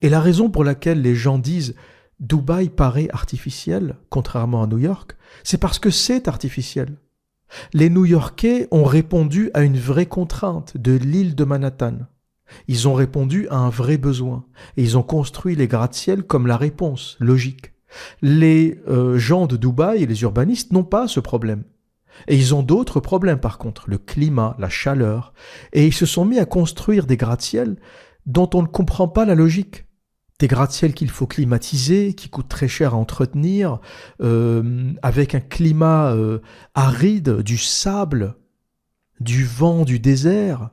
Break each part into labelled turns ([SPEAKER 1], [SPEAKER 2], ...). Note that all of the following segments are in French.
[SPEAKER 1] Et la raison pour laquelle les gens disent Dubaï paraît artificiel, contrairement à New York, c'est parce que c'est artificiel. Les New-Yorkais ont répondu à une vraie contrainte de l'île de Manhattan. Ils ont répondu à un vrai besoin et ils ont construit les gratte-ciel comme la réponse logique. Les gens de Dubaï et les urbanistes n'ont pas ce problème. Et ils ont d'autres problèmes par contre, le climat, la chaleur. Et ils se sont mis à construire des gratte-ciel dont on ne comprend pas la logique. Des gratte-ciel qu'il faut climatiser, qui coûtent très cher à entretenir, avec un climat aride, du sable, du vent, du désert.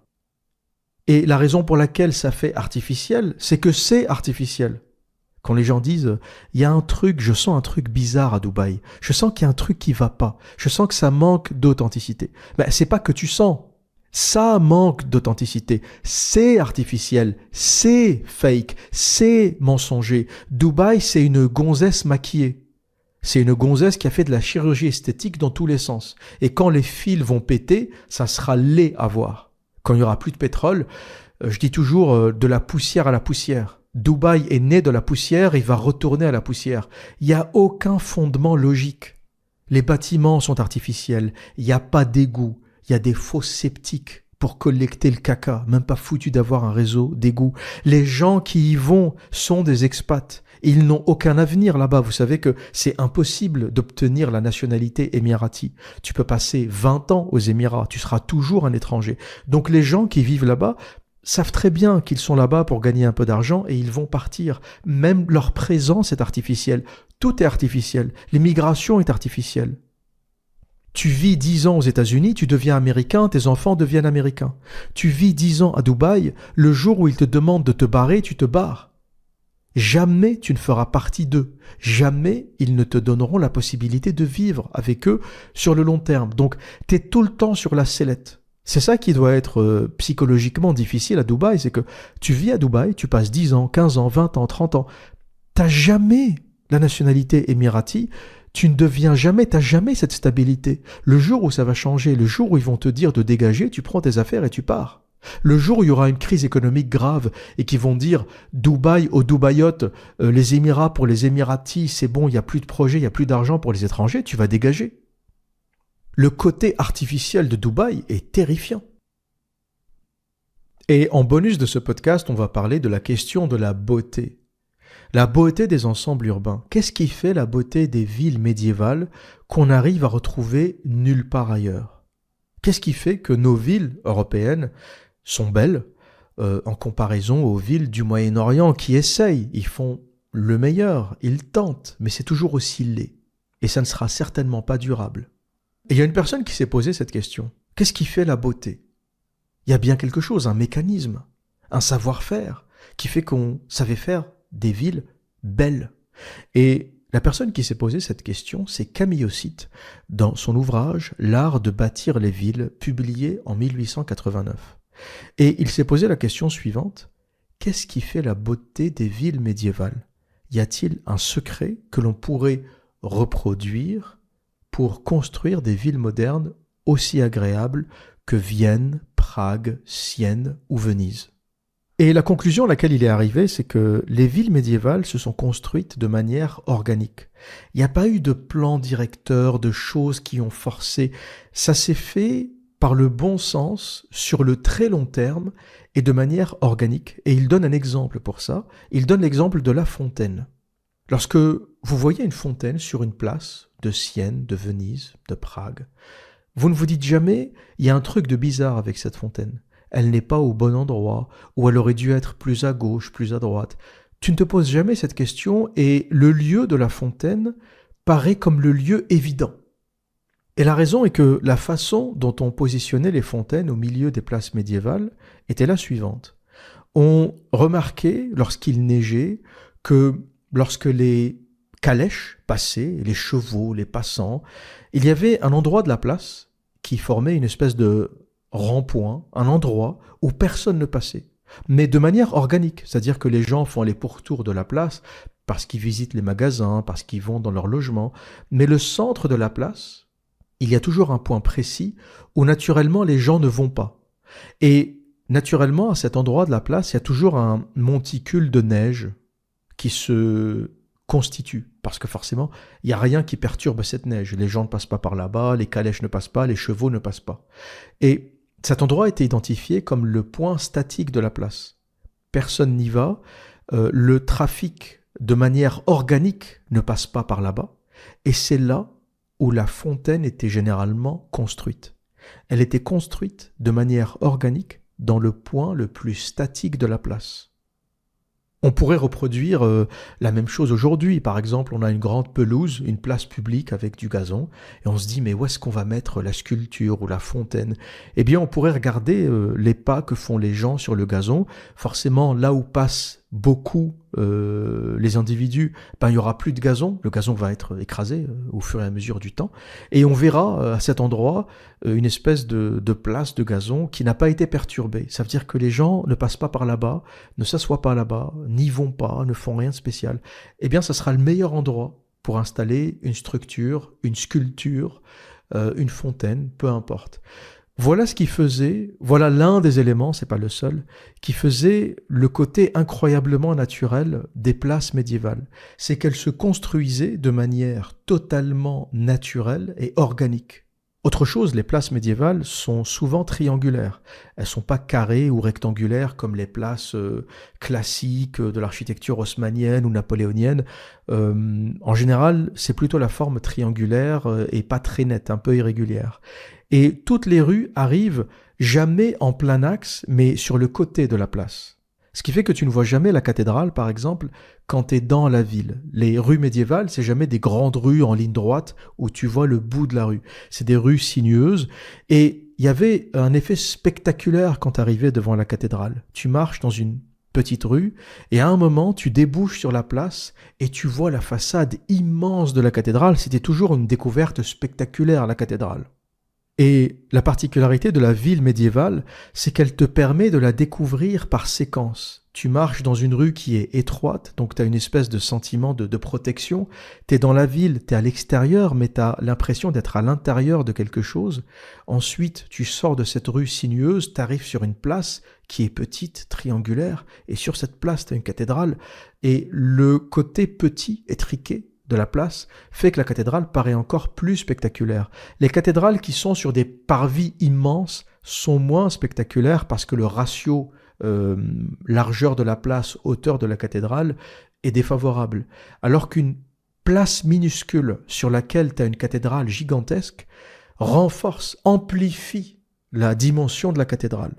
[SPEAKER 1] Et la raison pour laquelle ça fait artificiel, c'est que c'est artificiel. Quand les gens disent « il y a un truc, je sens un truc bizarre à Dubaï, je sens qu'il y a un truc qui va pas, je sens que ça manque d'authenticité ». Ben, c'est pas que tu sens, ça manque d'authenticité, c'est artificiel, c'est fake, c'est mensonger. Dubaï, c'est une gonzesse maquillée. C'est une gonzesse qui a fait de la chirurgie esthétique dans tous les sens. Et quand les fils vont péter, ça sera laid à voir. Quand il n'y aura plus de pétrole, je dis toujours de la poussière à la poussière. Dubaï est né de la poussière, il va retourner à la poussière. Il n'y a aucun fondement logique. Les bâtiments sont artificiels, il n'y a pas d'égout, il y a des fosses septiques pour collecter le caca, même pas foutu d'avoir un réseau d'égouts. Les gens qui y vont sont des expats. Ils n'ont aucun avenir là-bas. Vous savez que c'est impossible d'obtenir la nationalité émirati. Tu peux passer 20 ans aux Émirats, tu seras toujours un étranger. Donc les gens qui vivent là-bas savent très bien qu'ils sont là-bas pour gagner un peu d'argent et ils vont partir. Même leur présence est artificielle. Tout est artificiel. L'immigration est artificielle. Tu vis 10 ans aux États-Unis, tu deviens américain, tes enfants deviennent américains. Tu vis 10 ans à Dubaï, le jour où ils te demandent de te barrer, tu te barres. Jamais tu ne feras partie d'eux. Jamais ils ne te donneront la possibilité de vivre avec eux sur le long terme. Donc, tu es tout le temps sur la sellette. C'est ça qui doit être psychologiquement difficile à Dubaï, c'est que tu vis à Dubaï, tu passes 10 ans, 15 ans, 20 ans, 30 ans. T'as jamais la nationalité émirati, tu ne deviens jamais, t'as jamais cette stabilité. Le jour où ça va changer, le jour où ils vont te dire de dégager, tu prends tes affaires et tu pars. Le jour où il y aura une crise économique grave et qu'ils vont dire Dubaï aux Dubaïotes, les Émirats pour les Émiratis, c'est bon, il n'y a plus de projet, il n'y a plus d'argent pour les étrangers, tu vas dégager. Le côté artificiel de Dubaï est terrifiant. Et en bonus de ce podcast, on va parler de la question de la beauté. La beauté des ensembles urbains. Qu'est-ce qui fait la beauté des villes médiévales qu'on arrive à retrouver nulle part ailleurs? Qu'est-ce qui fait que nos villes européennes sont belles en comparaison aux villes du Moyen-Orient qui essayent, ils font le meilleur, ils tentent, mais c'est toujours aussi laid. Et ça ne sera certainement pas durable. Et il y a une personne qui s'est posé cette question. Qu'est-ce qui fait la beauté? Il y a bien quelque chose, un mécanisme, un savoir-faire qui fait qu'on savait faire des villes belles. Et la personne qui s'est posé cette question, c'est Camille Ossite, dans son ouvrage « L'art de bâtir les villes », publié en 1889. Et il s'est posé la question suivante, qu'est-ce qui fait la beauté des villes médiévales? Y a-t-il un secret que l'on pourrait reproduire pour construire des villes modernes aussi agréables que Vienne, Prague, Sienne ou Venise? Et la conclusion à laquelle il est arrivé, c'est que les villes médiévales se sont construites de manière organique. Il n'y a pas eu de plan directeur, de choses qui ont forcé. Ça s'est fait par le bon sens, sur le très long terme et de manière organique. Et il donne un exemple pour ça. Il donne l'exemple de la fontaine. Lorsque vous voyez une fontaine sur une place de Sienne, de Venise, de Prague, vous ne vous dites jamais « il y a un truc de bizarre avec cette fontaine ». Elle n'est pas au bon endroit, ou elle aurait dû être plus à gauche, plus à droite. Tu ne te poses jamais cette question et le lieu de la fontaine paraît comme le lieu évident. Et la raison est que la façon dont on positionnait les fontaines au milieu des places médiévales était la suivante. On remarquait, lorsqu'il neigeait, que lorsque les calèches passaient, les chevaux, les passants, il y avait un endroit de la place qui formait une espèce de rond-point, un endroit où personne ne passait, mais de manière organique, c'est-à-dire que les gens font les pourtours de la place parce qu'ils visitent les magasins, parce qu'ils vont dans leur logement, mais le centre de la place, il y a toujours un point précis où naturellement les gens ne vont pas. Et naturellement, à cet endroit de la place, il y a toujours un monticule de neige qui se constitue. Parce que forcément, il n'y a rien qui perturbe cette neige. Les gens ne passent pas par là-bas, les calèches ne passent pas, les chevaux ne passent pas. Et cet endroit a été identifié comme le point statique de la place. Personne n'y va. Le trafic, de manière organique, ne passe pas par là-bas. Et c'est là où la fontaine était généralement construite. Elle était construite de manière organique dans le point le plus statique de la place. On pourrait reproduire la même chose aujourd'hui. Par exemple, on a une grande pelouse, une place publique avec du gazon, et on se dit, mais où est-ce qu'on va mettre la sculpture ou la fontaine? Eh bien, on pourrait regarder les pas que font les gens sur le gazon. Forcément, là où passent beaucoup les individus, il n'y aura plus de gazon. Le gazon va être écrasé au fur et à mesure du temps. Et on verra à cet endroit une espèce de place de gazon qui n'a pas été perturbée. Ça veut dire que les gens ne passent pas par là-bas, ne s'assoient pas là-bas, n'y vont pas, ne font rien de spécial. Eh bien, ça sera le meilleur endroit pour installer une structure, une sculpture, une fontaine, peu importe. Voilà ce qui faisait, voilà l'un des éléments, c'est pas le seul, qui faisait le côté incroyablement naturel des places médiévales. C'est qu'elles se construisaient de manière totalement naturelle et organique. Autre chose, les places médiévales sont souvent triangulaires. Elles sont pas carrées ou rectangulaires comme les places classiques de l'architecture haussmannienne ou napoléonienne. En général, c'est plutôt la forme triangulaire et pas très nette, un peu irrégulière. Et toutes les rues arrivent jamais en plein axe, mais sur le côté de la place. Ce qui fait que tu ne vois jamais la cathédrale, par exemple, quand tu es dans la ville. Les rues médiévales, c'est jamais des grandes rues en ligne droite où tu vois le bout de la rue. C'est des rues sinueuses. Et il y avait un effet spectaculaire quand tu arrivais devant la cathédrale. Tu marches dans une petite rue et à un moment, tu débouches sur la place et tu vois la façade immense de la cathédrale. C'était toujours une découverte spectaculaire, la cathédrale. Et la particularité de la ville médiévale, c'est qu'elle te permet de la découvrir par séquence. Tu marches dans une rue qui est étroite, donc tu as une espèce de sentiment de protection. Tu es dans la ville, tu es à l'extérieur, mais tu as l'impression d'être à l'intérieur de quelque chose. Ensuite, tu sors de cette rue sinueuse, tu arrives sur une place qui est petite, triangulaire, et sur cette place, tu as une cathédrale. Et le côté petit, étriqué, de la place fait que la cathédrale paraît encore plus spectaculaire. Les cathédrales qui sont sur des parvis immenses sont moins spectaculaires parce que le ratio largeur de la place, hauteur de la cathédrale est défavorable. Alors qu'une place minuscule sur laquelle tu as une cathédrale gigantesque renforce, amplifie la dimension de la cathédrale.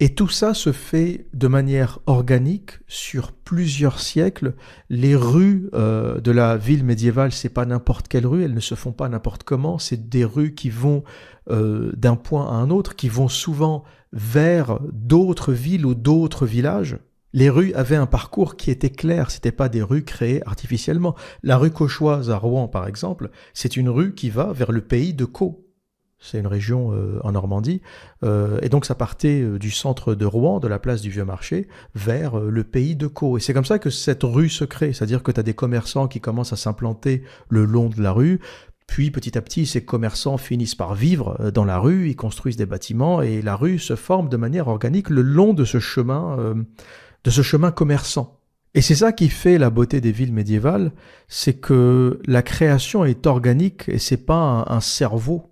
[SPEAKER 1] Et tout ça se fait de manière organique sur plusieurs siècles. Les rues de la ville médiévale, c'est pas n'importe quelle rue, elles ne se font pas n'importe comment. C'est des rues qui vont d'un point à un autre, qui vont souvent vers d'autres villes ou d'autres villages. Les rues avaient un parcours qui était clair, c'était pas des rues créées artificiellement. La rue Cauchoise à Rouen, par exemple, c'est une rue qui va vers le pays de Caux. C'est une région en Normandie, et donc ça partait du centre de Rouen, de la place du Vieux-Marché, vers le pays de Caux. Et c'est comme ça que cette rue se crée, c'est-à-dire que tu as des commerçants qui commencent à s'implanter le long de la rue, puis petit à petit ces commerçants finissent par vivre dans la rue, ils construisent des bâtiments, et la rue se forme de manière organique le long de ce chemin commerçant. Et c'est ça qui fait la beauté des villes médiévales, c'est que la création est organique, et c'est pas un cerveau,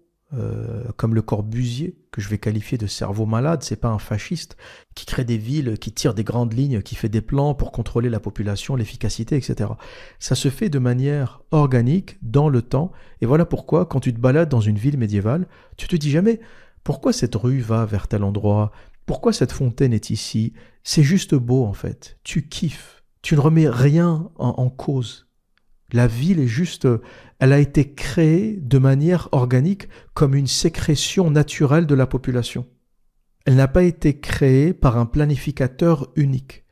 [SPEAKER 1] comme le Corbusier, que je vais qualifier de cerveau malade, c'est pas un fasciste qui crée des villes, qui tire des grandes lignes, qui fait des plans pour contrôler la population, l'efficacité, etc. Ça se fait de manière organique, dans le temps, et voilà pourquoi, quand tu te balades dans une ville médiévale, tu te dis jamais « Pourquoi cette rue va vers tel endroit ? Pourquoi cette fontaine est ici ?» C'est juste beau, en fait. Tu kiffes. Tu ne remets rien en cause. La ville est juste, elle a été créée de manière organique comme une sécrétion naturelle de la population. Elle n'a pas été créée par un planificateur unique.